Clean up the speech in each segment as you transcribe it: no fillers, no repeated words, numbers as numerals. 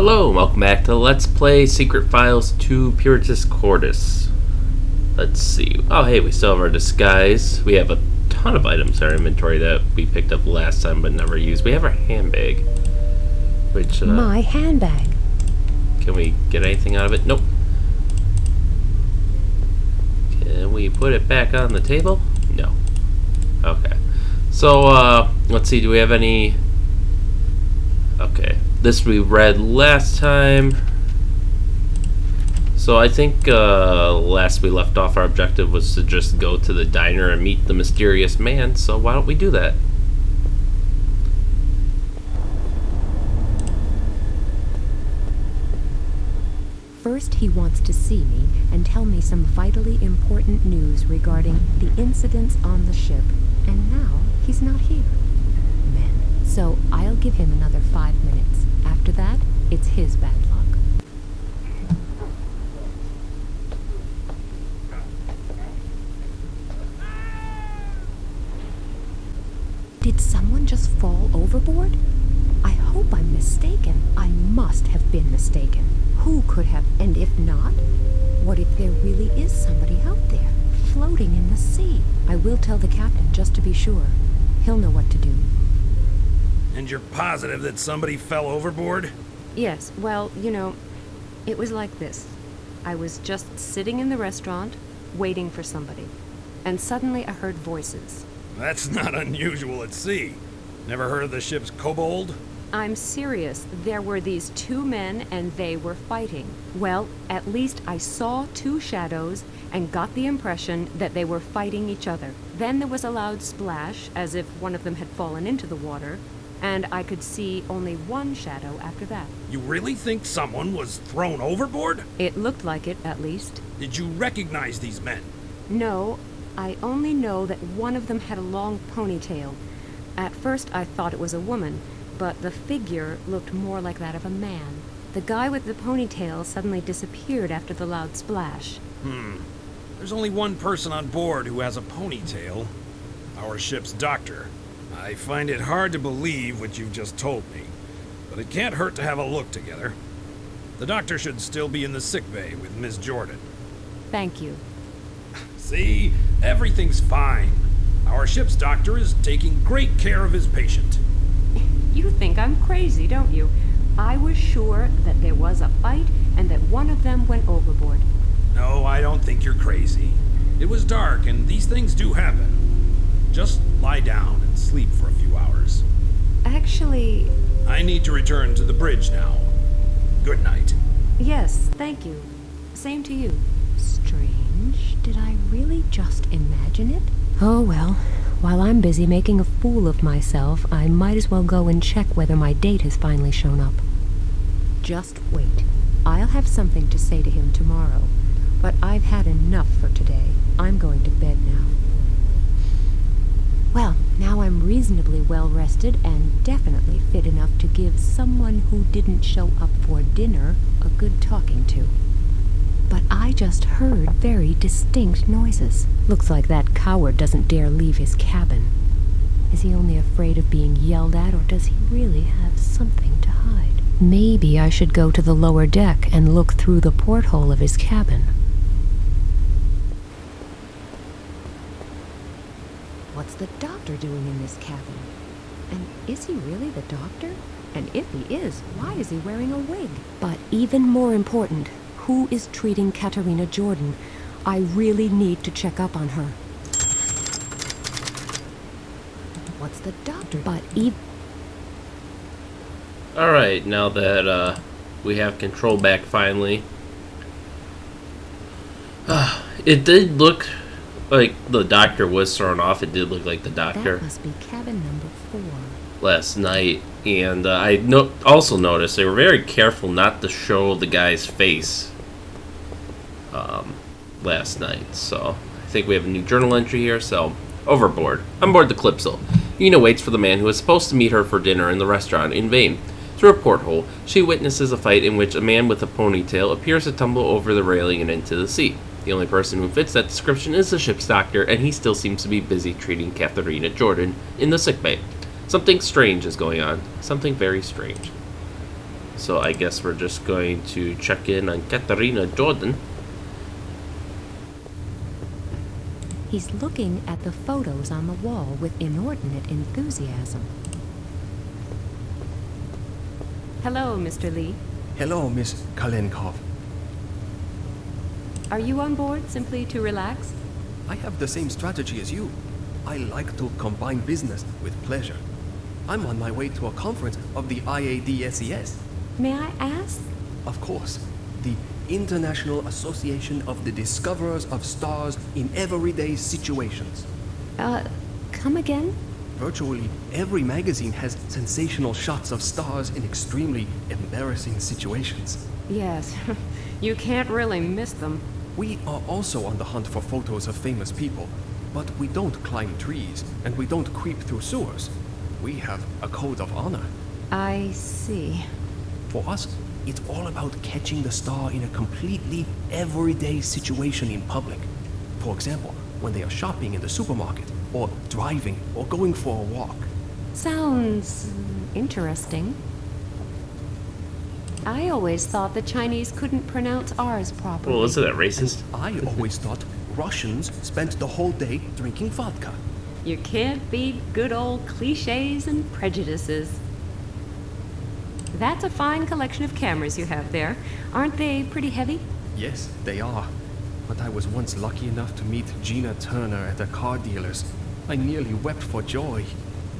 Hello, and welcome back to Let's Play Secret Files 2 Puritas Cordis. Let's see. Oh, hey, we still have our disguise. We have a ton of items in our inventory that we picked up last time but never used. We have our handbag. Which, My handbag. Can we get anything out of it? Nope. Can we put it back on the table? No. Okay. So, let's see. Do we have any... Okay. This we read last time. So I think last we left off, our objective was to just go to the diner and meet the mysterious man. So why don't we do that? First, he wants to see me and tell me some vitally important news regarding the incidents on the ship. And now, he's not here. Men. So I'll give him another 5 minutes. After that, it's his bad luck. Did someone just fall overboard? I hope I'm mistaken. I must have been mistaken. Who could have? And if not, what if there really is somebody out there, floating in the sea? I will tell the captain just to be sure. He'll know what to do. And you're positive that somebody fell overboard? Yes, well, it was like this. I was just sitting in the restaurant, waiting for somebody. And suddenly I heard voices. That's not unusual at sea. Never heard of the ship's kobold? I'm serious. There were these two men and they were fighting. Well, at least I saw two shadows and got the impression that they were fighting each other. Then there was a loud splash, as if one of them had fallen into the water. And I could see only one shadow after that. You really think someone was thrown overboard? It looked like it, at least. Did you recognize these men? No, I only know that one of them had a long ponytail. At first I thought it was a woman, but the figure looked more like that of a man. The guy with the ponytail suddenly disappeared after the loud splash. There's only one person on board who has a ponytail. Our ship's doctor. I find it hard to believe what you've just told me, but it can't hurt to have a look together. The doctor should still be in the sick bay with Miss Jordan. Thank you. See? Everything's fine. Our ship's doctor is taking great care of his patient. You think I'm crazy, don't you? I was sure that there was a fight and that one of them went overboard. No, I don't think you're crazy. It was dark and these things do happen. Just lie down and sleep for a few hours. Actually... I need to return to the bridge now. Good night. Yes, thank you. Same to you. Strange. Did I really just imagine it? Oh well. While I'm busy making a fool of myself, I might as well go and check whether my date has finally shown up. Just wait. I'll have something to say to him tomorrow. But I've had enough for today. I'm going to bed now. Well, now I'm reasonably well rested and definitely fit enough to give someone who didn't show up for dinner a good talking to. But I just heard very distinct noises. Looks like that coward doesn't dare leave his cabin. Is he only afraid of being yelled at, or does he really have something to hide? Maybe I should go to the lower deck and look through the porthole of his cabin. What's the doctor doing in this cabin? And is he really the doctor? And if he is, why is he wearing a wig? But even more important, who is treating Katerina Jordan? I really need to check up on her. What's the doctor? But even... Alright, now that we have control back finally. It did look like the doctor was thrown off. It did look like the doctor. That must be cabin number 4. Last night. And I also noticed they were very careful not to show the guy's face last night. So I think we have a new journal entry here. So, overboard. On board the Calypso, Ina waits for the man who is supposed to meet her for dinner in the restaurant in vain. Through a porthole, she witnesses a fight in which a man with a ponytail appears to tumble over the railing and into the sea. The only person who fits that description is the ship's doctor, and he still seems to be busy treating Katerina Jordan in the sickbay. Something strange is going on. Something very strange. So I guess we're just going to check in on Katarina Jordan. He's looking at the photos on the wall with inordinate enthusiasm. Hello, Mr. Lee. Hello, Miss Kalenkov. Are you on board simply to relax? I have the same strategy as you. I like to combine business with pleasure. I'm on my way to a conference of the IADSES. May I ask? Of course, the International Association of the Discoverers of Stars in Everyday Situations. Come again? Virtually every magazine has sensational shots of stars in extremely embarrassing situations. Yes, you can't really miss them. We are also on the hunt for photos of famous people, but we don't climb trees and we don't creep through sewers. We have a code of honor. I see. For us, it's all about catching the star in a completely everyday situation in public. For example, when they are shopping in the supermarket, or driving, or going for a walk. Sounds interesting. I always thought the Chinese couldn't pronounce ours properly. Well, isn't that racist? I always thought Russians spent the whole day drinking vodka. You can't beat good old cliches and prejudices. That's a fine collection of cameras you have there. Aren't they pretty heavy? Yes, they are. But I was once lucky enough to meet Gina Turner at a car dealer's. I nearly wept for joy.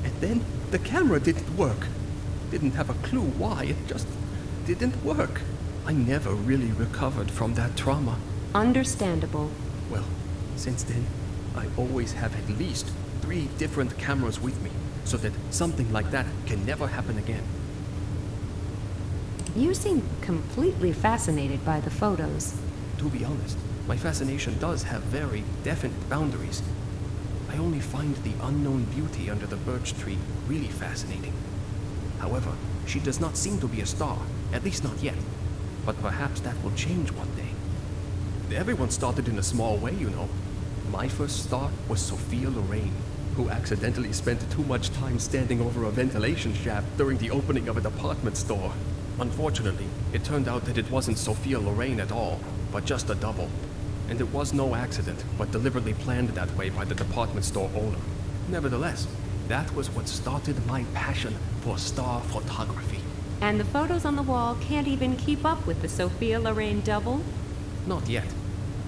And then the camera didn't work. Didn't have a clue why, it just didn't work. I never really recovered from that trauma. Understandable. Well, since then, I always have at least 3 different cameras with me, so that something like that can never happen again. You seem completely fascinated by the photos. To be honest, my fascination does have very definite boundaries. I only find the unknown beauty under the birch tree really fascinating. However, she does not seem to be a star, at least not yet. But perhaps that will change one day. Everyone started in a small way, you know. My first star was Sophia Loren, who accidentally spent too much time standing over a ventilation shaft during the opening of a department store. Unfortunately, it turned out that it wasn't Sophia Loren at all, but just a double. And it was no accident, but deliberately planned that way by the department store owner. Nevertheless, that was what started my passion for star photography. And the photos on the wall can't even keep up with the Sophia Loren double? Not yet,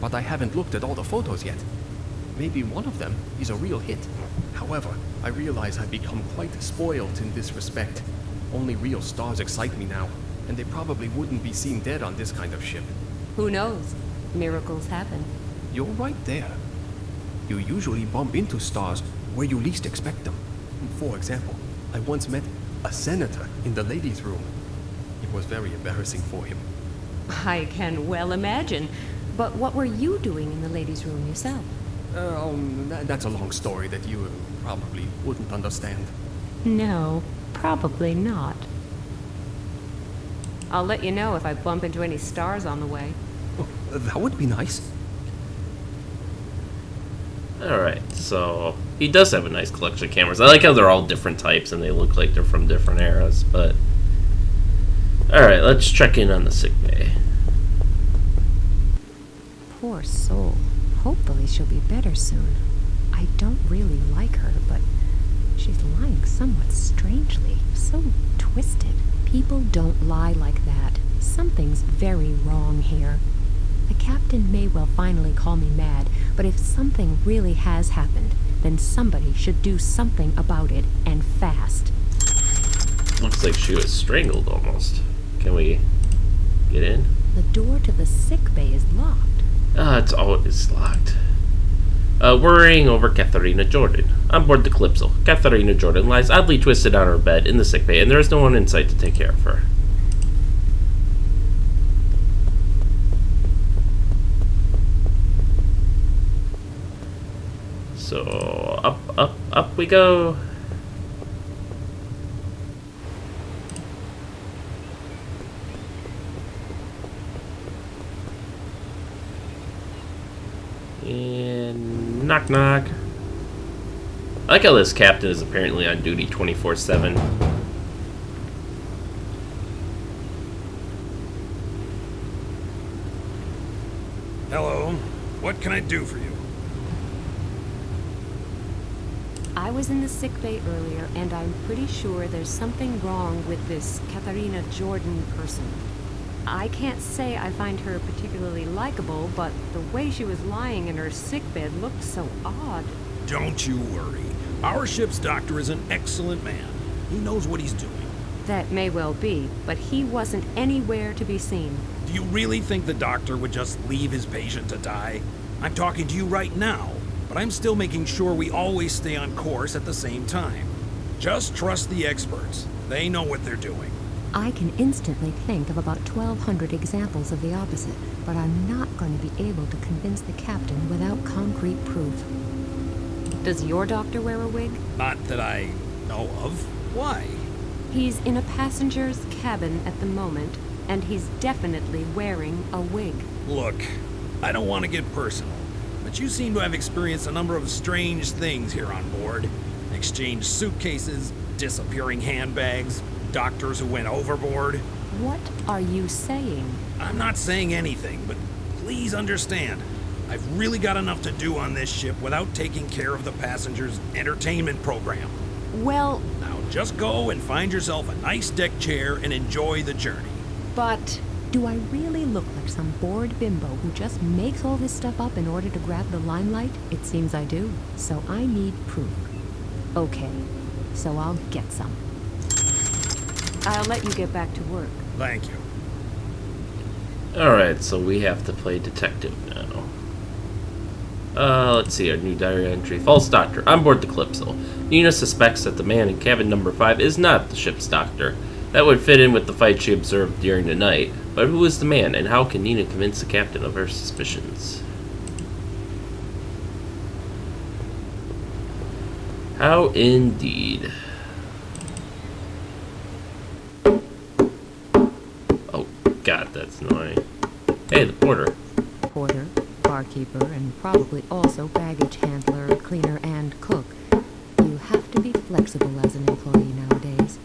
but I haven't looked at all the photos yet. Maybe one of them is a real hit. However, I realize I've become quite spoiled in this respect. Only real stars excite me now, and they probably wouldn't be seen dead on this kind of ship. Who knows? Miracles happen. You're right there. You usually bump into stars where you least expect them. For example, I once met a senator in the ladies' room. It was very embarrassing for him. I can well imagine. But what were you doing in the ladies' room yourself? That's a long story that you probably wouldn't understand. No, probably not. I'll let you know if I bump into any stars on the way. Oh, that would be nice. Alright, so he does have a nice collection of cameras. I like how they're all different types and they look like they're from different eras, but... Alright, let's check in on the sick bay. Poor soul. Hopefully she'll be better soon. I don't really like her, but she's lying somewhat strangely. So twisted. People don't lie like that. Something's very wrong here. The captain may well finally call me mad, but if something really has happened, then somebody should do something about it, and fast. Looks like she was strangled almost. Can we get in? The door to the sick bay is locked. It's always locked. Worrying over Katharina Jordan. On board the Calypso, Katharina Jordan lies oddly twisted on her bed in the sick bay, and there is no one in sight to take care of her. So, up we go. And knock knock. I like how this captain is apparently on duty 24/7. can I do for you? I was in the sick bay earlier, and I'm pretty sure there's something wrong with this Katharina Jordan person. I can't say I find her particularly likable, but the way she was lying in her sickbed looked so odd. Don't you worry. Our ship's doctor is an excellent man. He knows what he's doing. That may well be, but he wasn't anywhere to be seen. Do you really think the doctor would just leave his patient to die? I'm talking to you right now, but I'm still making sure we always stay on course at the same time. Just trust the experts. They know what they're doing. I can instantly think of about 1,200 examples of the opposite, but I'm not going to be able to convince the captain without concrete proof. Does your doctor wear a wig? Not that I know of. Why? He's in a passenger's cabin at the moment, and he's definitely wearing a wig. Look, I don't want to get personal, but you seem to have experienced a number of strange things here on board. Exchanged suitcases, disappearing handbags, doctors who went overboard. What are you saying? I'm not saying anything, but please understand, I've really got enough to do on this ship without taking care of the passengers' entertainment program. Well, Now just go and find yourself a nice deck chair and enjoy the journey. but Do I really look like some bored bimbo who just makes all this stuff up in order to grab the limelight? It seems I do. So I need proof. Okay, so I'll get some. I'll let you get back to work. Thank you. Alright, so we have to play detective now. Let's see, our new diary entry. False doctor. On board the Calypso. Nina suspects that the man in cabin number 5 is not the ship's doctor. That would fit in with the fight she observed during the night. But who is the man, and how can Nina convince the captain of her suspicions? How indeed. Oh, God, that's annoying. Hey, the porter. Porter, barkeeper, and probably also baggage handler, cleaner, and cook. You have to be flexible as an employee nowadays.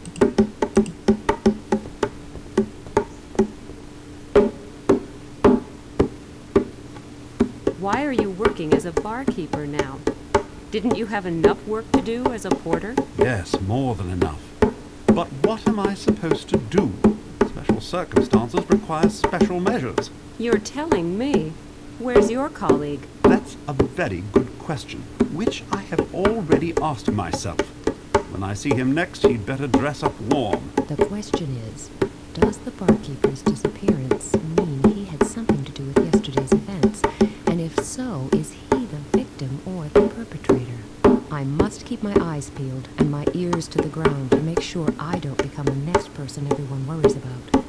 Why are you working as a barkeeper now? Didn't you have enough work to do as a porter? Yes, more than enough. But what am I supposed to do? Special circumstances require special measures. You're telling me. Where's your colleague? That's a very good question, which I have already asked myself. When I see him next, he'd better dress up warm. The question is, does the barkeeper's disappearance mean he had something to do with yesterday's events? And if so, is he the victim or the perpetrator? I must keep my eyes peeled and my ears to the ground to make sure I don't become the next person everyone worries about.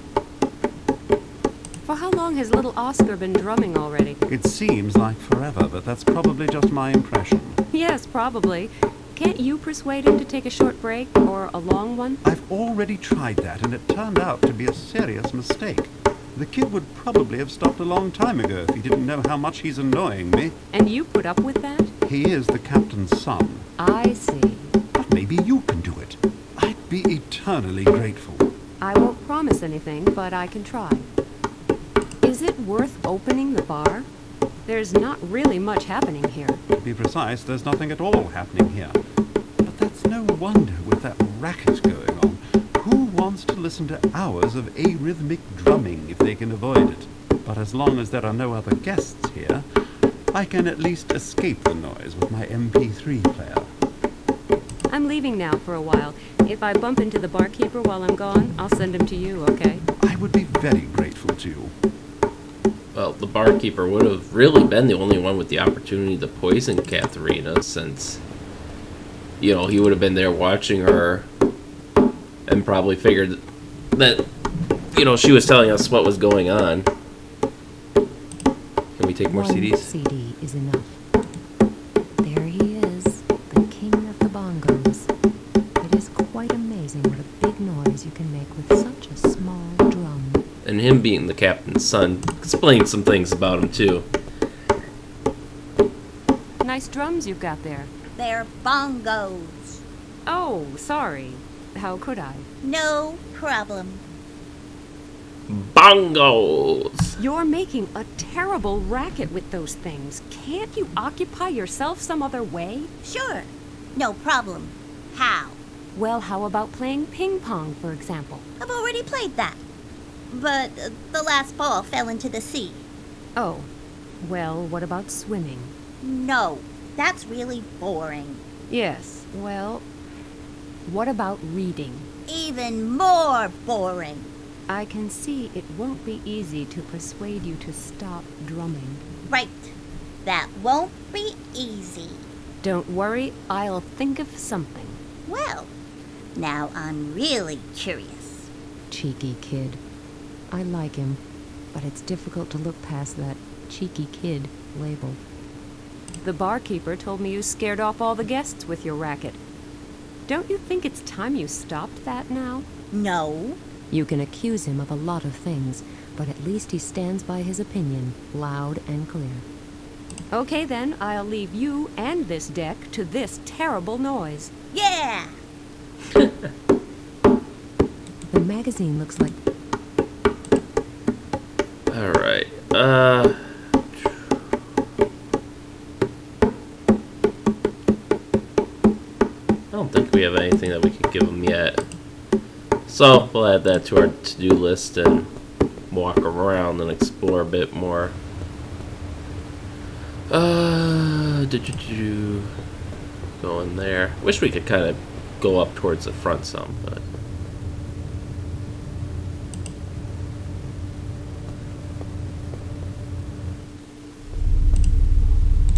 For how long has little Oscar been drumming already? It seems like forever, but that's probably just my impression. Yes, probably. Can't you persuade him to take a short break, or a long one? I've already tried that, and it turned out to be a serious mistake. The kid would probably have stopped a long time ago if he didn't know how much he's annoying me. And you put up with that? He is the captain's son. I see. But maybe you can do it. I'd be eternally grateful. I won't promise anything, but I can try. Is it worth opening the bar? There's not really much happening here. To be precise, there's nothing at all happening here. But that's no wonder with that racket going on. Who wants to listen to hours of arrhythmic drumming if they can avoid it? But as long as there are no other guests here, I can at least escape the noise with my MP3 player. I'm leaving now for a while. If I bump into the barkeeper while I'm gone, I'll send him to you, okay? I would be very grateful to you. Well, the barkeeper would have really been the only one with the opportunity to poison Katharina, since, you know, he would have been there watching her and probably figured that, you know, she was telling us what was going on. Can we take more One CDs? CD is enough. There he is, the king of the bongos. It is quite amazing what a big noise you can make with such a small drum. And him being the captain's son explains some things about him, too. Nice drums you've got there. They're bongos. Oh, sorry. How could I? No problem. Bongos! You're making a terrible racket with those things. Can't you occupy yourself some other way? Sure. No problem. How? Well, how about playing ping pong, for example? I've already played that. But the last ball fell into the sea. Oh, well, what about swimming? No, that's really boring. Yes, well, what about reading? Even more boring. I can see it won't be easy to persuade you to stop drumming. Right. That won't be easy. Don't worry, I'll think of something. Well, now I'm really curious. Cheeky kid. I like him, but it's difficult to look past that cheeky kid label. The barkeeper told me you scared off all the guests with your racket. Don't you think it's time you stopped that now? No. You can accuse him of a lot of things, but at least he stands by his opinion, loud and clear. Okay then, I'll leave you and this deck to this terrible noise. Yeah! The magazine looks like... Alright, I don't think we have anything that we can give them yet. So, we'll add that to our to-do list and walk around and explore a bit more. Go in there. Wish we could kind of go up towards the front some, but...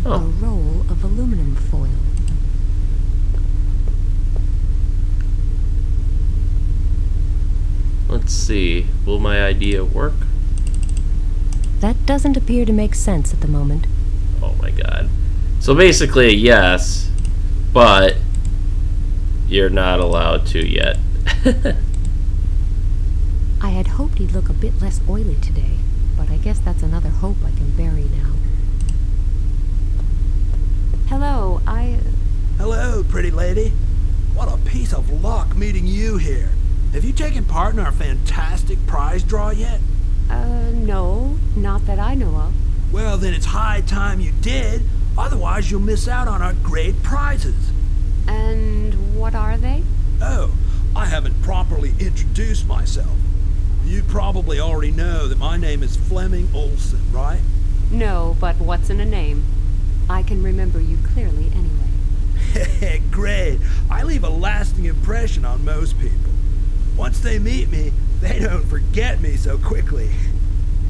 A roll of aluminum foil. Let's see. Will my idea work? That doesn't appear to make sense at the moment. Oh my god. So basically, yes, but you're not allowed to yet. I had hoped he'd look a bit less oily today, but I guess that's another hope I can bury now. Hello, Hello, pretty lady. What a piece of luck meeting you here. Have you taken part in our fantastic prize draw yet? No, not that I know of. Well, then it's high time you did. Otherwise, you'll miss out on our great prizes. And what are they? Oh, I haven't properly introduced myself. You probably already know that my name is Fleming Olson, right? No, but what's in a name? I can remember you clearly anyway. Great. I leave a lasting impression on most people. Once they meet me, they don't forget me so quickly.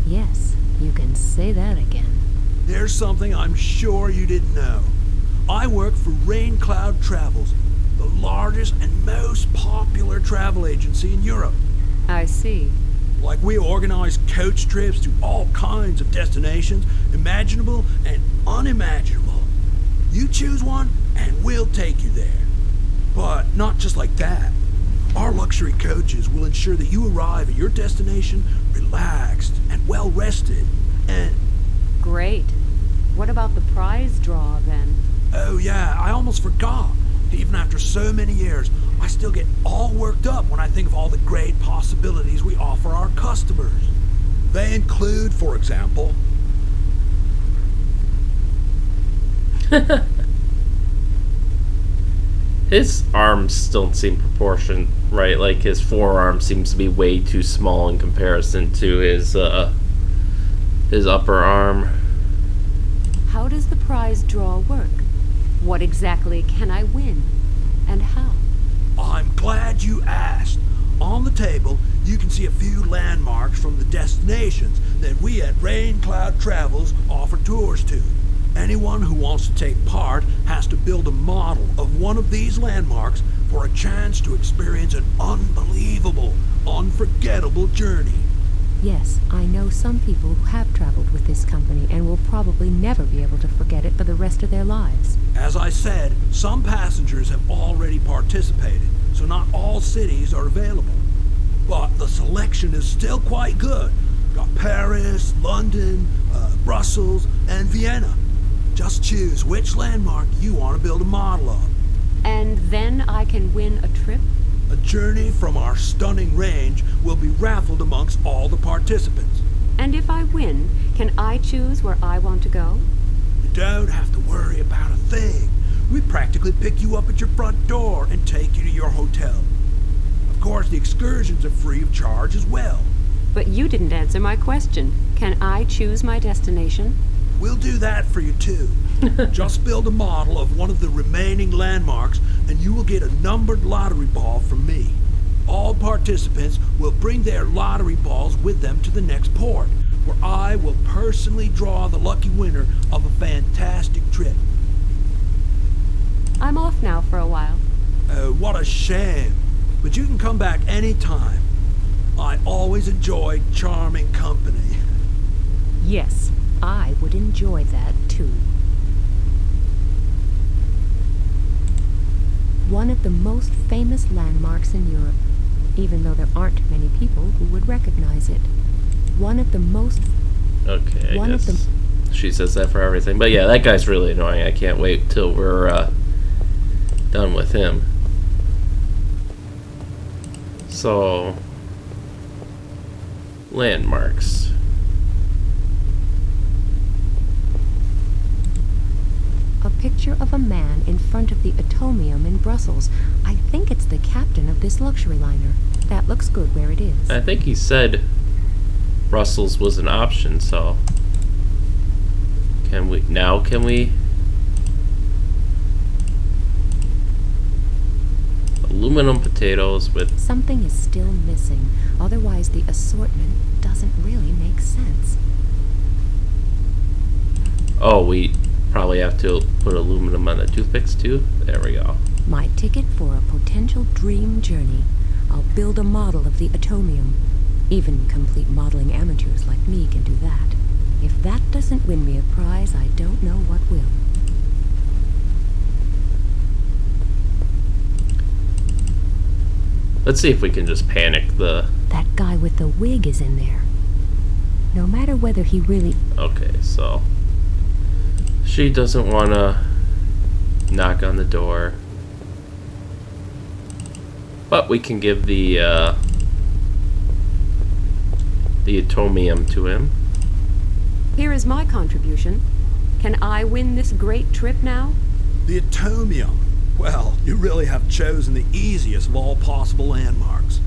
Yes, you can say that again. There's something I'm sure you didn't know. I work for Rain Cloud Travels, the largest and most popular travel agency in Europe. I see. Like, we organize coach trips to all kinds of destinations, imaginable and unimaginable. You choose one, and we'll take you there. But not just like that. Our luxury coaches will ensure that you arrive at your destination relaxed and well-rested, and... Great. What about the prize draw, then? Oh yeah, I almost forgot. Even after so many years, I still get all worked up when I think of all the great possibilities we offer our customers. They include, for example... His arms don't seem proportioned, right? Like, his forearm seems to be way too small in comparison to his upper arm. How does the prize draw work? What exactly can I win? And how? I'm glad you asked. On the table, you can see a few landmarks from the destinations that we at Rain Cloud Travels offer tours to. Anyone who wants to take part has to build a model of one of these landmarks for a chance to experience an unbelievable, unforgettable journey. Yes, I know some people who have traveled with this company and will probably never be able to forget it for the rest of their lives. As I said, some passengers have already participated, so not all cities are available. But the selection is still quite good. Got Paris, London, Brussels, and Vienna. Just choose which landmark you want to build a model of. And then I can win a trip? A journey from our stunning range will be raffled amongst all the participants. And if I win, can I choose where I want to go? You don't have to worry about a thing. We practically pick you up at your front door and take you to your hotel. Of course, the excursions are free of charge as well. But you didn't answer my question. Can I choose my destination? We'll do that for you too. Just build a model of one of the remaining landmarks and you will get a numbered lottery ball from me. All participants will bring their lottery balls with them to the next port, where I will personally draw the lucky winner of a fantastic trip. I'm off now for a while. What a shame. But you can come back anytime. I always enjoy charming company. Yes, I would enjoy that too. One of the most famous landmarks in Europe, even though there aren't many people who would recognize it. One of the most... Okay, One I of guess the- she says that for everything. But yeah, that guy's really annoying. I can't wait till we're done with him. So, landmarks. A picture of a man in front of the Atomium in Brussels. I think it's the captain of this luxury liner. That looks good where it is. I think he said Brussels was an option, so can we aluminum potatoes with Something is still missing. Otherwise, the assortment doesn't really make sense. oh, we probably have to put aluminum on the toothpicks too. There we go. My ticket for a potential dream journey. I'll build a model of the Atomium. Even complete modeling amateurs like me can do that. If that doesn't win me a prize, I don't know what will. Let's see if we can just panic the... That guy with the wig is in there. No matter whether he really... Okay, so she doesn't want to knock on the door. But we can give the atomium to him. Here is my contribution. Can I win this great trip now? The Atomium. Well, you really have chosen the easiest of all possible landmarks.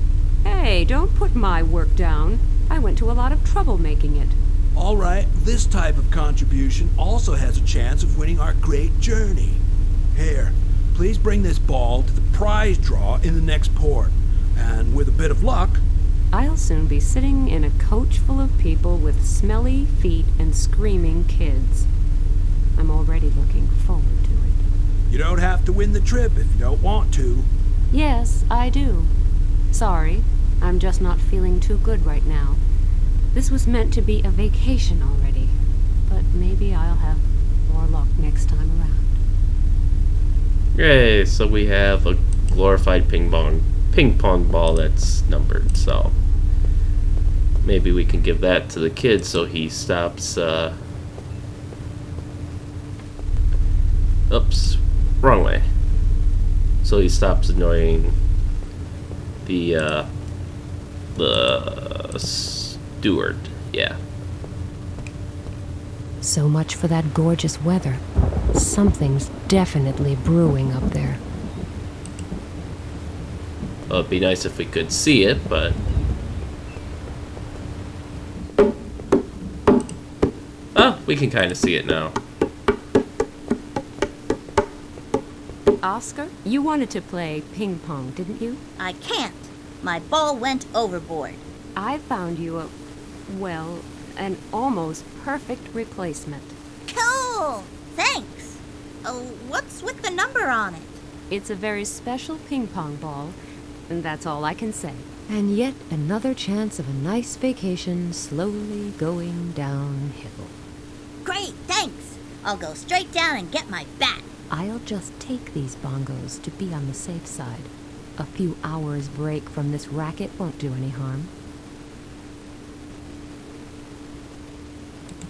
Hey, don't put my work down. I went to a lot of trouble making it. All right, this type of contribution also has a chance of winning our great journey. Here, please bring this ball to the prize draw in the next port. And with a bit of luck, I'll soon be sitting in a coach full of people with smelly feet and screaming kids. I'm already looking forward to it. you don't have to win the trip if you don't want to. Yes, I do. Sorry, I'm just not feeling too good right now. This was meant to be a vacation already, but maybe I'll have more luck next time around. Yay, so we have a glorified ping pong ball that's numbered, so maybe we can give that to the kid so he stops, oops, wrong way. So he stops annoying the steward, yeah. So much for that gorgeous weather. Something's definitely brewing up there. Well, it'd be nice if we could see it, but... Oh, we can kind of see it now. Oscar, you wanted to play ping pong, didn't you? I can't. My ball went overboard. I found you an almost perfect replacement. Cool! Thanks. What's with the number on it? It's a very special ping pong ball, and that's all I can say. And yet another chance of a nice vacation slowly going downhill. Great, thanks. I'll go straight down and get my bat. I'll just take these bongos to be on the safe side. A few hours break from this racket won't do any harm.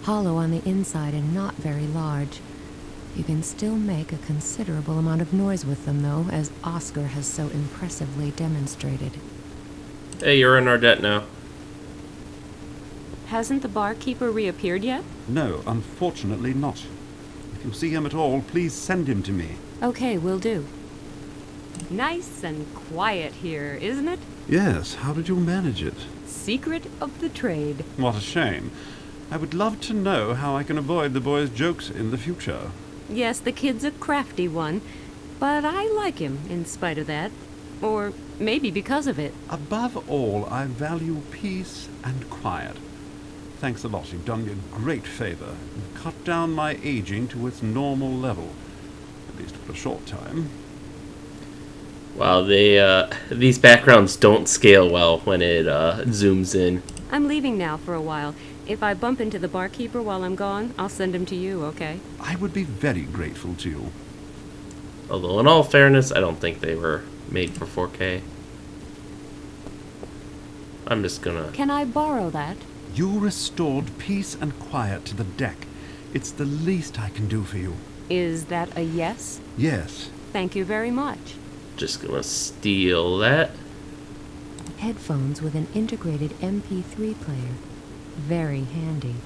Hollow on the inside and not very large. You can still make a considerable amount of noise with them, though, as Oscar has so impressively demonstrated. Hey, you're in our debt now. Hasn't the barkeeper reappeared yet? No, unfortunately not. If you see him at all, please send him to me. Okay, will do. Nice and quiet here, isn't it? Yes, how did you manage it? Secret of the trade. What a shame. I would love to know how I can avoid the boy's jokes in the future. Yes, the kid's a crafty one, but I like him in spite of that. Or maybe because of it. Above all, I value peace and quiet. Thanks a lot. You've done me a great favor. You've cut down my aging to its normal level. At least for a short time. Wow, these backgrounds don't scale well when it zooms in. I'm leaving now for a while. If I bump into the barkeeper while I'm gone, I'll send him to you, okay? I would be very grateful to you. Although, in all fairness, I don't think they were made for 4K. I'm just gonna... Can I borrow that? You restored peace and quiet to the deck. It's the least I can do for you. Is that a yes? Yes. Thank you very much. Just gonna steal that. Headphones with an integrated MP3 player. Very handy.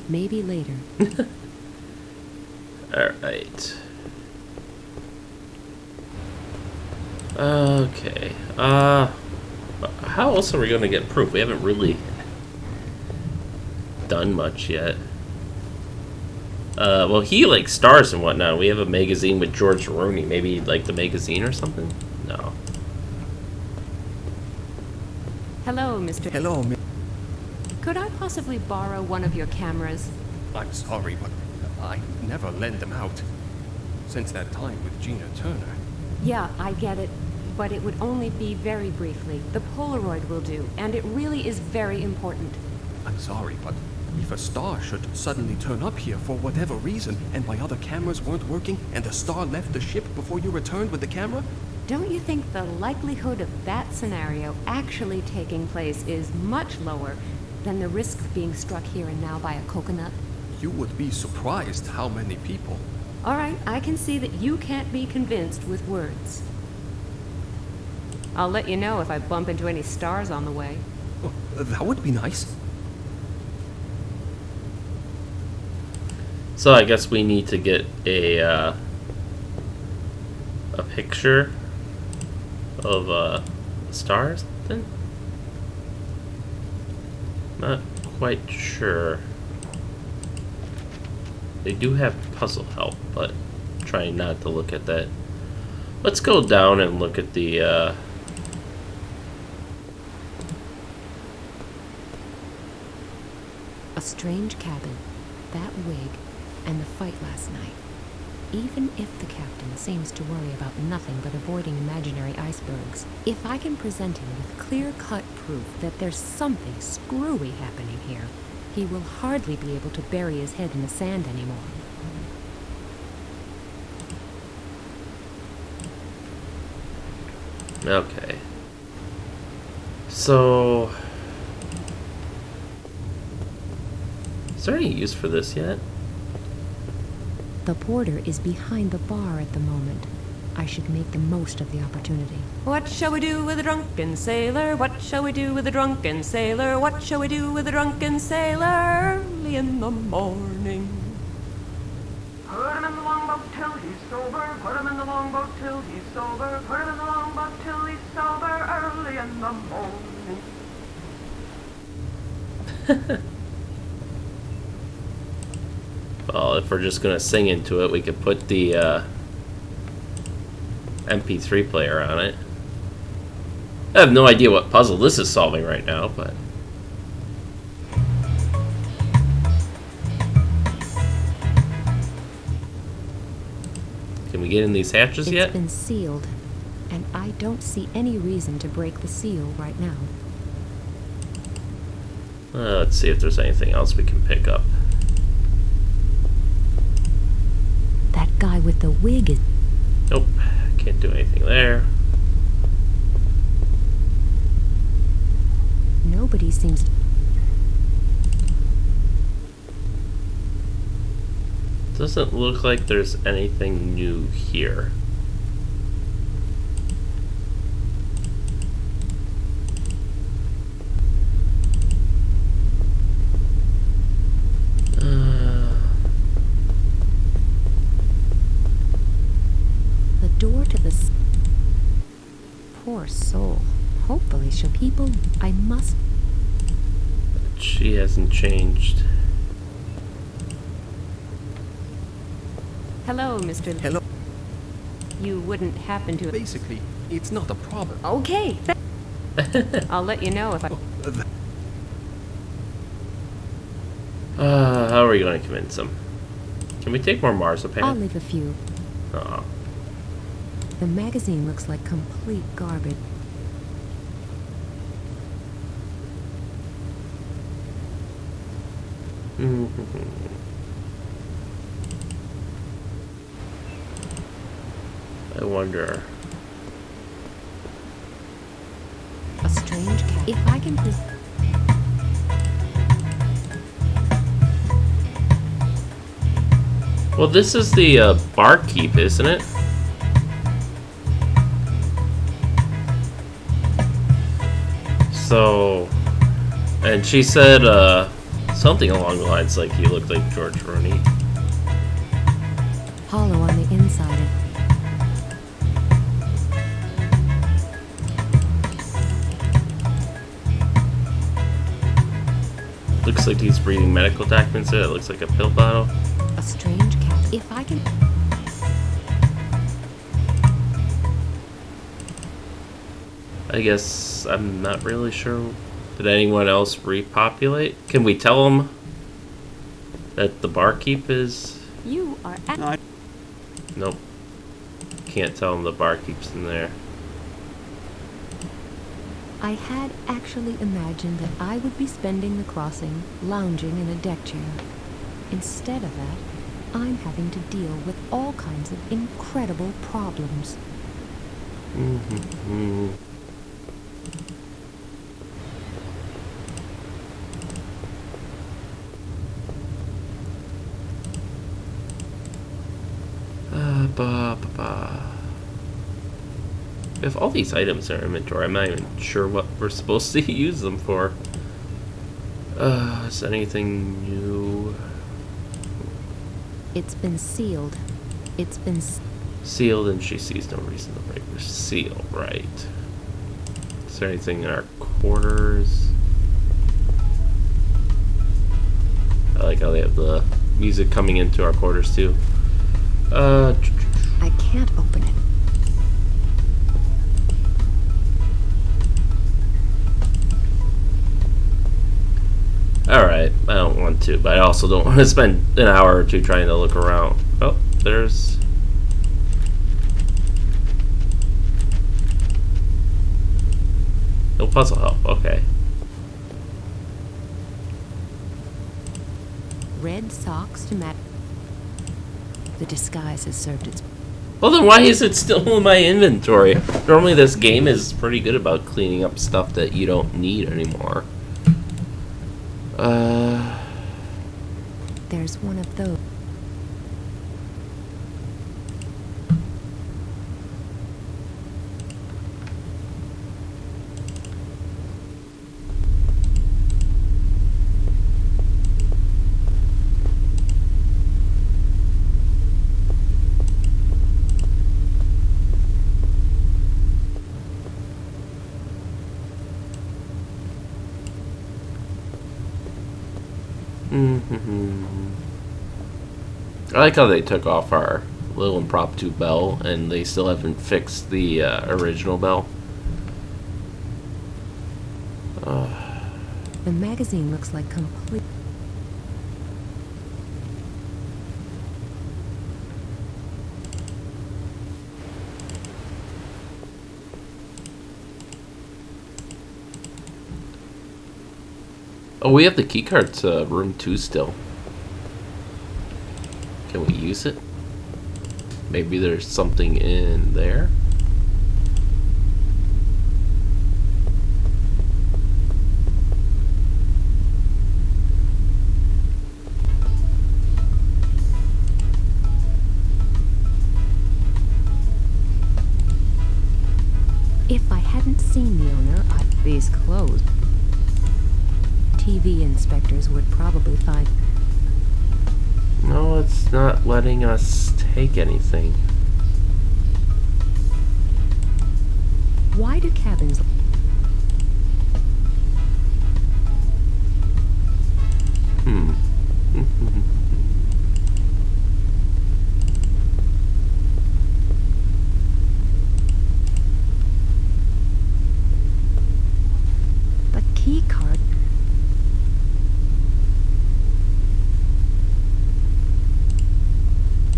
Maybe later. Alright. Okay. How else are we gonna get proof? We haven't really done much yet. Well, he likes stars and whatnot. We have a magazine with George Rooney. Maybe like the magazine or something? No. Hello, Mr. Hello, Could I possibly borrow one of your cameras? I'm sorry, but I never lend them out. Since that time with Gina Turner. Yeah, I get it, but it would only be very briefly. The Polaroid will do, and it really is very important. I'm sorry, but if a star should suddenly turn up here for whatever reason, and my other cameras weren't working, and the star left the ship before you returned with the camera? Don't you think the likelihood of that scenario actually taking place is much lower than the risk of being struck here and now by a coconut? You would be surprised how many people. All right, I can see that you can't be convinced with words. I'll let you know if I bump into any stars on the way. Oh, that would be nice. So I guess we need to get a picture of a star or something? Not quite sure. They do have puzzle help, but I'm trying not to look at that. Let's go down and look at the A strange cabin, that wig, and the fight last night. Even if the captain seems to worry about nothing but avoiding imaginary icebergs, if I can present him with clear-cut proof that there's something screwy happening here, he will hardly be able to bury his head in the sand anymore. Okay. So... is there any use for this yet? The porter is behind the bar at the moment. I should make the most of the opportunity. What shall we do with a drunken sailor? What shall we do with a drunken sailor? What shall we do with a drunken sailor early in the morning? Put him in the longboat till he's sober. Put him in the longboat till he's sober. Put him in the longboat till he's sober early in the morning. Well, if we're just gonna sing into it, we could put the MP3 player on it. I have no idea what puzzle this is solving right now, but... can we get in these hatches yet? It's been sealed, and I don't see any reason to break the seal right now. Let's see if there's anything else we can pick up. That guy with the wig is... Nope, can't do anything there. Nobody seems... Doesn't look like there's anything new here. The door to the... Poor soul. Hopefully she'll people... I must... She hasn't changed. Hello, Mr. Hello. You wouldn't happen to... Basically, it's not a problem. Okay. I'll let you know if I... How are we going to convince him? Can we take more marzipan? I'll leave a few. Oh. The magazine looks like complete garbage. I wonder. A strange cat. If I can... Well, this is the barkeep, isn't it? So, and she said something along the lines like he looked like George Rooney. Hollow on the inside. Looks like he's reading medical documents. It looks like a pill bottle. A strange cat. If I can... I guess I'm not really sure. Did anyone else repopulate? Can we tell him that the barkeep is... You are... I Nope. Can't tell him the barkeep's in there. I had actually imagined that I would be spending the crossing lounging in a deck chair. Instead of that, I'm having to deal with all kinds of incredible problems. We have all these items in our inventory. I'm not even sure what we're supposed to use them for. Is anything new? It's been sealed. It's been... Sealed, and she sees no reason to break the seal, right? Is there anything in our quarters? I like how they have the music coming into our quarters, too. I can't open it. Alright, I don't want to, but I also don't want to spend an hour or two trying to look around. Oh, there's... No puzzle help, okay. Red socks to match. The disguise has served its... Well, then why is it still in my inventory? Normally this game is pretty good about cleaning up stuff that you don't need anymore. There's one of those. I like how they took off our little impromptu bell and they still haven't fixed the original bell. The magazine looks like complete... Oh, we have the keycard to room 2 still. Can we use it? Maybe there's something in there? If I hadn't seen the owner, these clothes. TV inspectors would probably find. No, it's not letting us take anything. Why do cabins? The key card.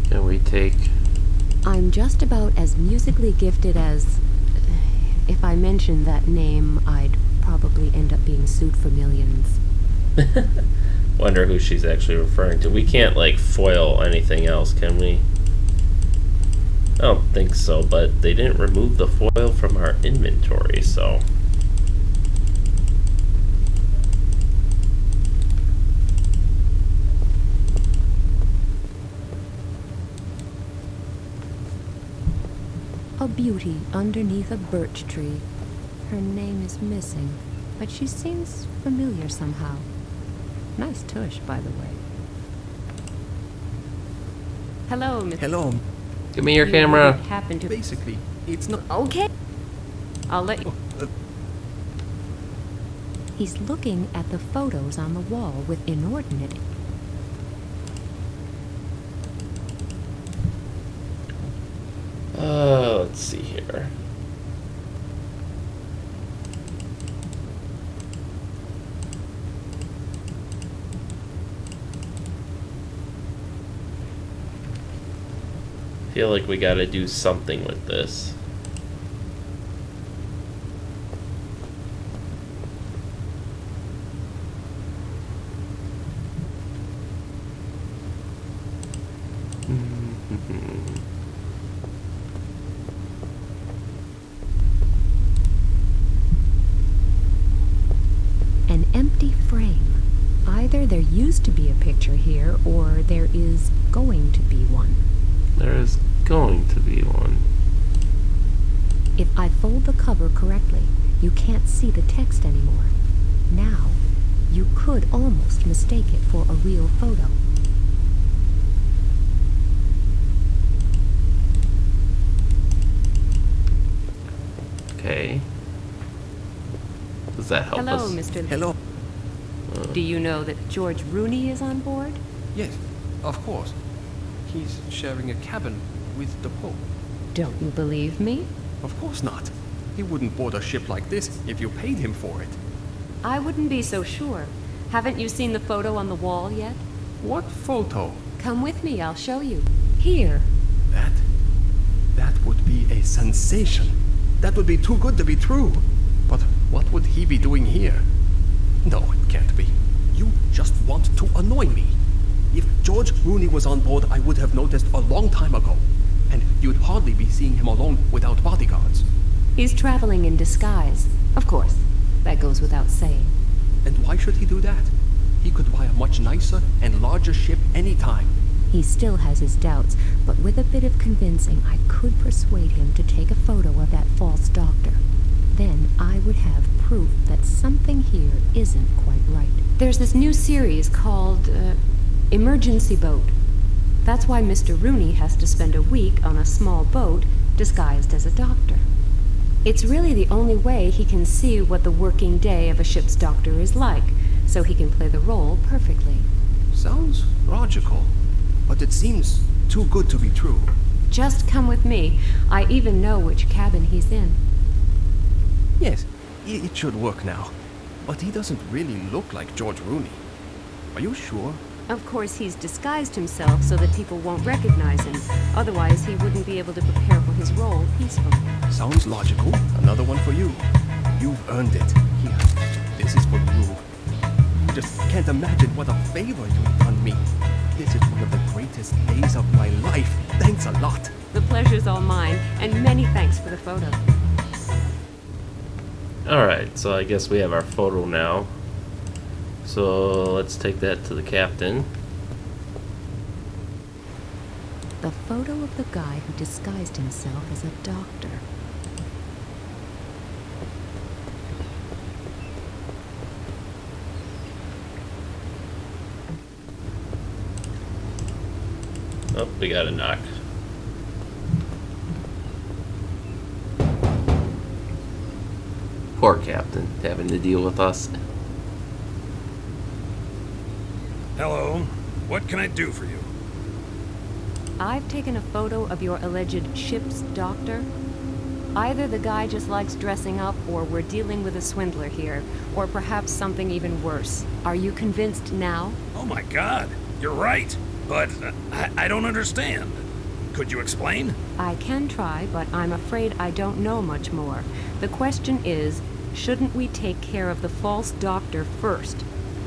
Can we take... I'm just about as musically gifted as... If I mentioned that name, I'd probably end up being sued for millions. Wonder who she's actually referring to. We can't, like, foil anything else, can we? I don't think so, but they didn't remove the foil from our inventory, so... A beauty underneath a birch tree. Her name is missing, but she seems familiar somehow. Nice tush, by the way. Hello, Mr. Hello. Give me your You camera. wouldn't happen to... Basically, it's not... Okay. I'll let you... He's looking at the photos on the wall with inordinate. Let's see here. Feel like we gotta do something with this. An empty frame. Either there used to be a picture here, or there is going to be one. There is going to be one. If I fold the cover correctly, you can't see the text anymore. Now, you could almost mistake it for a real photo. Okay. Does that help Hello, us? Mr. Hello. Do you know that George Rooney is on board? Yes, of course. He's sharing a cabin with the Pope. Don't you believe me? Of course not. He wouldn't board a ship like this if you paid him for it. I wouldn't be so sure. Haven't you seen the photo on the wall yet? What photo? Come with me, I'll show you. Here. That would be a sensation. That would be too good to be true. But what would he be doing here? No, it can't be. You just want to annoy me. If George Rooney was on board, I would have noticed a long time ago. And you'd hardly be seeing him alone without bodyguards. He's traveling in disguise. Of course. That goes without saying. And why should he do that? He could buy a much nicer and larger ship anytime. He still has his doubts, but with a bit of convincing, I could persuade him to take a photo of that false doctor. Then I would have proof that something here isn't quite right. There's this new series called, Emergency Boat. That's why Mr. Rooney has to spend a week on a small boat disguised as a doctor. It's really the only way he can see what the working day of a ship's doctor is like, so he can play the role perfectly. Sounds logical, but it seems too good to be true. Just come with me. I even know which cabin he's in. Yes, it should work now. But he doesn't really look like George Rooney. Are you sure? Of course, he's disguised himself so that people won't recognize him. Otherwise, he wouldn't be able to prepare for his role peacefully. Sounds logical. Another one for you. You've earned it. Here, this is for you. You just can't imagine what a favor you've done me. This is one of the greatest days of my life. Thanks a lot. The pleasure's all mine, and many thanks for the photo. Alright, so I guess we have our photo now. So let's take that to the captain. The photo of the guy who disguised himself as a doctor. Oh, we got a knock. Poor Captain, having to deal with us. Hello. What can I do for you? I've taken a photo of your alleged ship's doctor. Either the guy just likes dressing up, or we're dealing with a swindler here, or perhaps something even worse. Are you convinced now? Oh my god, you're right. But I don't understand. Could you explain? I can try, but I'm afraid I don't know much more. The question is, shouldn't we take care of the false doctor first?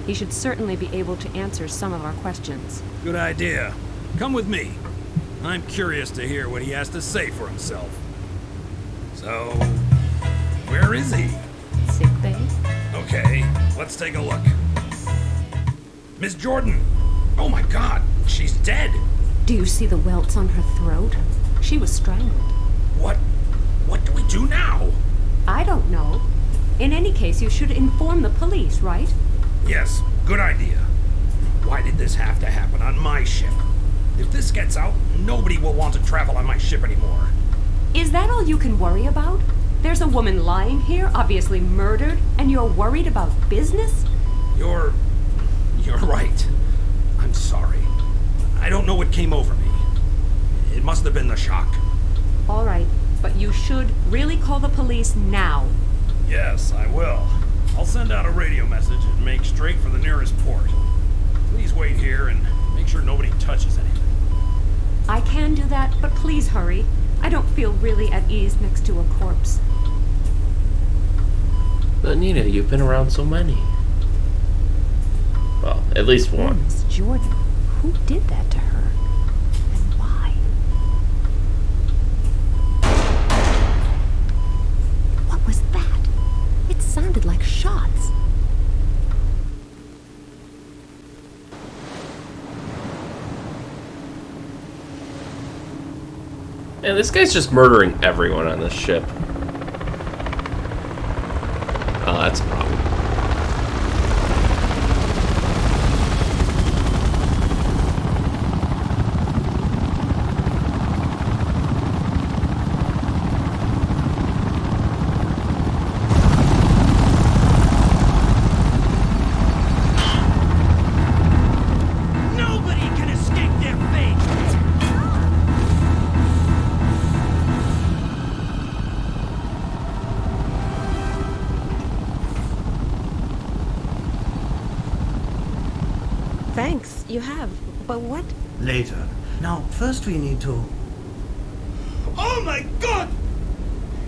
He should certainly be able to answer some of our questions. Good idea. Come with me. I'm curious to hear what he has to say for himself. So, where is he? Sick bay? Okay, let's take a look. Miss Jordan! Oh my god, she's dead! Do you see the welts on her throat? She was strangled. What do we do now? I don't know. In any case, you should inform the police, right? Yes, good idea. Why did this have to happen on my ship? If this gets out, nobody will want to travel on my ship anymore. Is that all you can worry about? There's a woman lying here, obviously murdered, and you're worried about business? You're right. I'm sorry. I don't know what came over me. It must have been the shock. All right, but you should really call the police now. Yes, I will. I'll send out a radio message and make straight for the nearest port. Please wait here and make sure nobody touches anything. I can do that, but please hurry. I don't feel really at ease next to a corpse. But Nina, you've been around so many. Well, at least one. Miss Jordan, who did that to her? And why? What was that? It sounded like shots. Man, this guy's just murdering everyone on this ship. Oh, that's a problem. Nobody can escape their fate! Thanks, you have. But what? Later. Now, first we need to... Oh my god!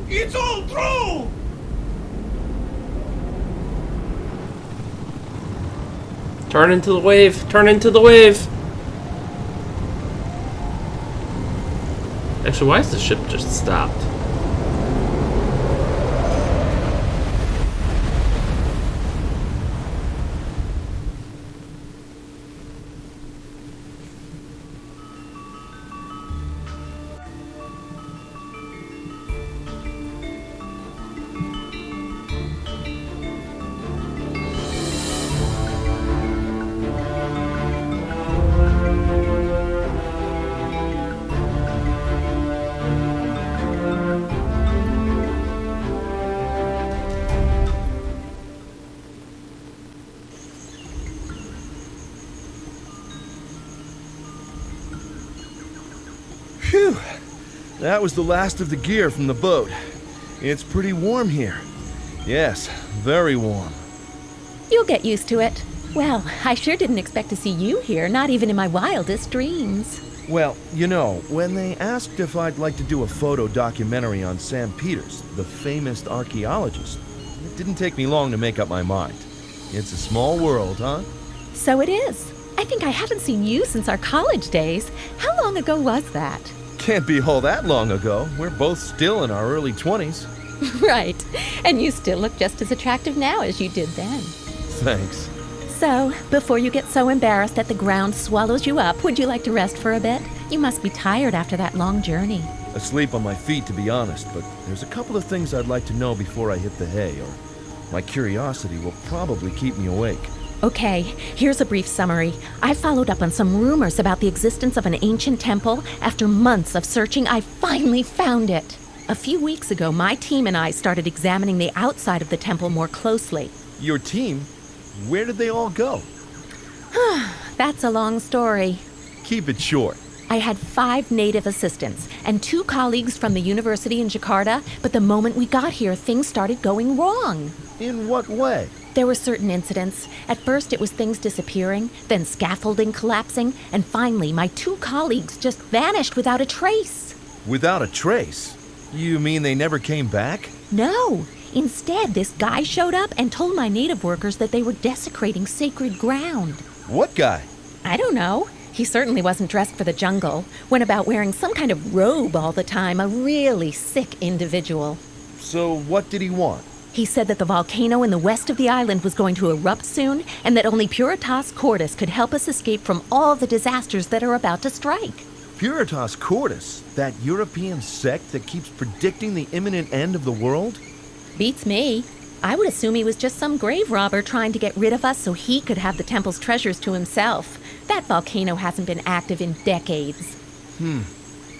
It's all true! Turn into the wave! Turn into the wave! Actually, why is the ship just stopped? Phew! That was the last of the gear from the boat. It's pretty warm here. Yes, very warm. You'll get used to it. Well, I sure didn't expect to see you here, not even in my wildest dreams. Well, you know, when they asked if I'd like to do a photo documentary on Sam Peters, the famous archaeologist, it didn't take me long to make up my mind. It's a small world, huh? So it is. I think I haven't seen you since our college days. How long ago was that? Can't be all that long ago. We're both still in our early 20s. Right. And you still look just as attractive now as you did then. Thanks. So, before you get so embarrassed that the ground swallows you up, would you like to rest for a bit? You must be tired after that long journey. Asleep on my feet, to be honest, but there's a couple of things I'd like to know before I hit the hay, or my curiosity will probably keep me awake. Okay, here's a brief summary. I followed up on some rumors about the existence of an ancient temple. After months of searching, I finally found it. A few weeks ago, my team and I started examining the outside of the temple more closely. Your team? Where did they all go? That's a long story. Keep it short. I had 5 native assistants and 2 colleagues from the university in Jakarta, but the moment we got here, things started going wrong. In what way? There were certain incidents. At first, it was things disappearing, then scaffolding collapsing, and finally, my 2 colleagues just vanished without a trace. Without a trace? You mean they never came back? No. Instead, this guy showed up and told my native workers that they were desecrating sacred ground. What guy? I don't know. He certainly wasn't dressed for the jungle. Went about wearing some kind of robe all the time. A really sick individual. So what did he want? He said that the volcano in the west of the island was going to erupt soon, and that only Puritas Cordis could help us escape from all the disasters that are about to strike. Puritas Cordis? That European sect that keeps predicting the imminent end of the world? Beats me. I would assume he was just some grave robber trying to get rid of us so he could have the temple's treasures to himself. That volcano hasn't been active in decades.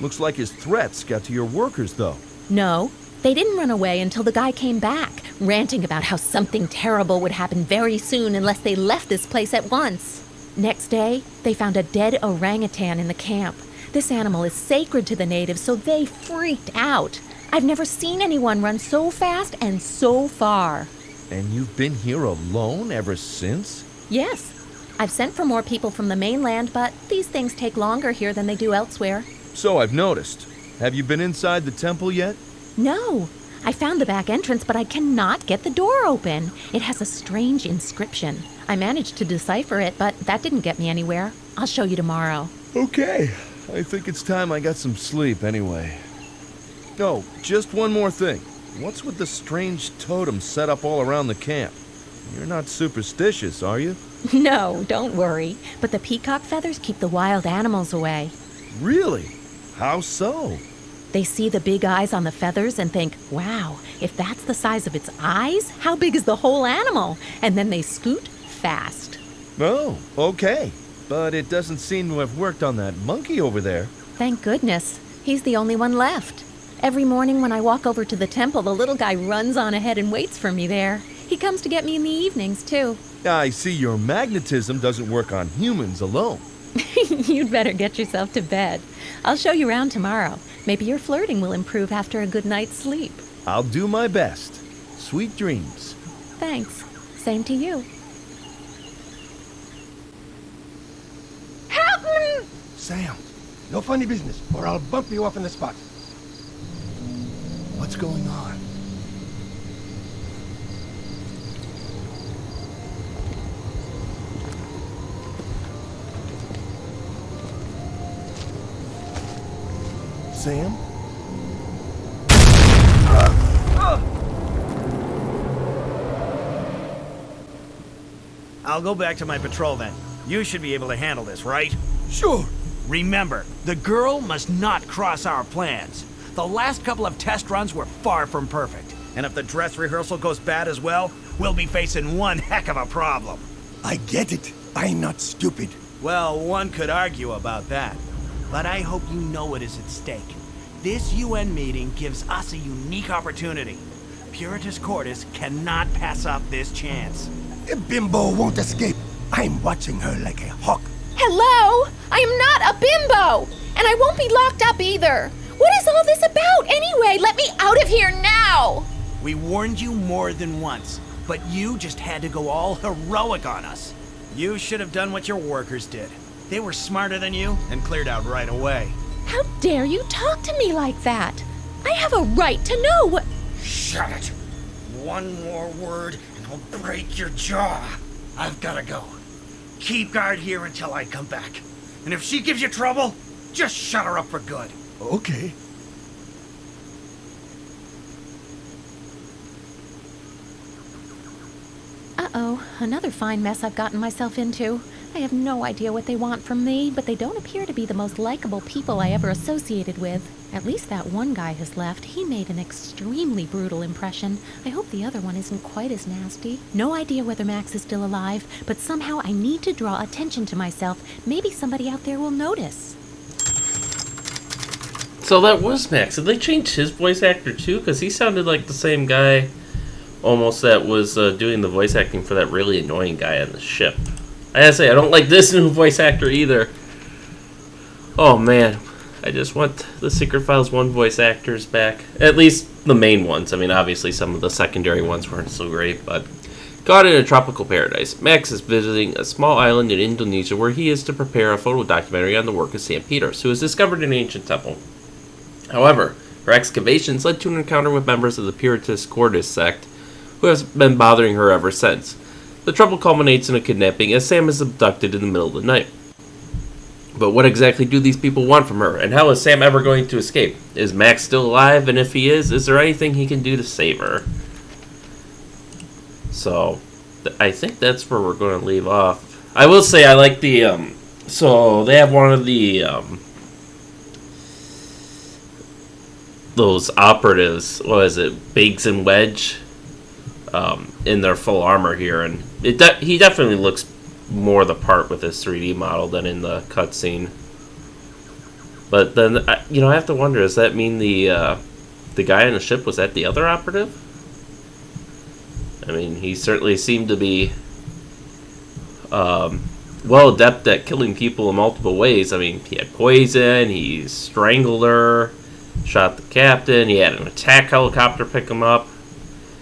Looks like his threats got to your workers, though. No, they didn't run away until the guy came back, ranting about how something terrible would happen very soon unless they left this place at once. Next day, they found a dead orangutan in the camp. This animal is sacred to the natives, so they freaked out. I've never seen anyone run so fast and so far. And you've been here alone ever since? Yes. I've sent for more people from the mainland, but these things take longer here than they do elsewhere. So I've noticed. Have you been inside the temple yet? No. I found the back entrance, but I cannot get the door open. It has a strange inscription. I managed to decipher it, but that didn't get me anywhere. I'll show you tomorrow. Okay. I think it's time I got some sleep anyway. Oh, just one more thing. What's with the strange totems set up all around the camp? You're not superstitious, are you? No, don't worry. But the peacock feathers keep the wild animals away. Really? How so? They see the big eyes on the feathers and think, wow, if that's the size of its eyes, how big is the whole animal? And then they scoot fast. Oh, okay. But it doesn't seem to have worked on that monkey over there. Thank goodness. He's the only one left. Every morning when I walk over to the temple, the little guy runs on ahead and waits for me there. He comes to get me in the evenings, too. I see your magnetism doesn't work on humans alone. You'd better get yourself to bed. I'll show you around tomorrow. Maybe your flirting will improve after a good night's sleep. I'll do my best. Sweet dreams. Thanks. Same to you. Help me! Sam, no funny business, or I'll bump you off in the spot. What's going on? Sam? I'll go back to my patrol then. You should be able to handle this, right? Sure. Remember, the girl must not cross our plans. The last couple of test runs were far from perfect. And if the dress rehearsal goes bad as well, we'll be facing one heck of a problem. I get it. I'm not stupid. Well, one could argue about that. But I hope you know what is at stake. This UN meeting gives us a unique opportunity. Puritas Cordis cannot pass up this chance. Bimbo won't escape. I'm watching her like a hawk. Hello? I am not a bimbo! And I won't be locked up either. What is all this about anyway? Let me out of here now! We warned you more than once, but you just had to go all heroic on us. You should have done what your workers did. They were smarter than you and cleared out right away. How dare you talk to me like that? I have a right to know what... Shut it. One more word and I'll break your jaw. I've gotta go. Keep guard here until I come back. And if she gives you trouble, just shut her up for good. Okay. Uh-oh, another fine mess I've gotten myself into. I have no idea what they want from me, but they don't appear to be the most likable people I ever associated with. At least that one guy has left. He made an extremely brutal impression. I hope the other one isn't quite as nasty. No idea whether Max is still alive, but somehow I need to draw attention to myself. Maybe somebody out there will notice. So that was Max. Did they change his voice actor too? Because he sounded like the same guy almost that was doing the voice acting for that really annoying guy on the ship. I gotta say, I don't like this new voice actor either. Oh man, I just want the Secret Files 1 voice actors back. At least the main ones. I mean, obviously some of the secondary ones weren't so great, but... Caught in a tropical paradise, Max is visiting a small island in Indonesia where he is to prepare a photo documentary on the work of St. Peter's, who has discovered an ancient temple. However, her excavations led to an encounter with members of the Puritas Cordis sect, who has been bothering her ever since. The trouble culminates in a kidnapping as Sam is abducted in the middle of the night. But what exactly do these people want from her, and how is Sam ever going to escape? Is Max still alive, and if he is there anything he can do to save her? So, I think that's where we're going to leave off. I will say I like the, so they have one of the, those operatives, what is it, Biggs and Wedge, in their full armor here, and he definitely looks more the part with this 3D model than in the cutscene. But then, you know, I have to wonder, does that mean the guy on the ship, was that the other operative? I mean, he certainly seemed to be well adept at killing people in multiple ways. I mean, he had poison, he strangled her, shot the captain, he had an attack helicopter pick him up.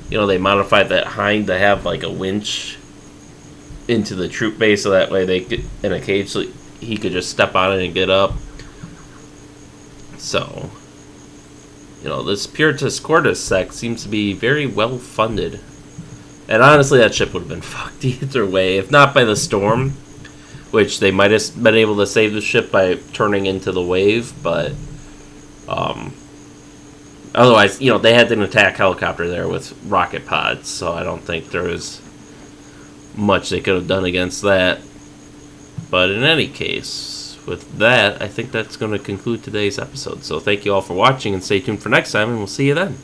You know, they modified that hind to have like a winch into the troop base so that way they could, in a cage, so he could just step on it and get up. So, you know, this Puritas Cordis sect seems to be very well funded. And honestly, that ship would have been fucked either way, if not by the storm, which they might have been able to save the ship by turning into the wave, but otherwise, you know, they had an attack helicopter there with rocket pods, so I don't think there was much they could have done against that. But in any case, with that, I think that's going to conclude today's episode. So thank you all for watching, and stay tuned for next time, and we'll see you then.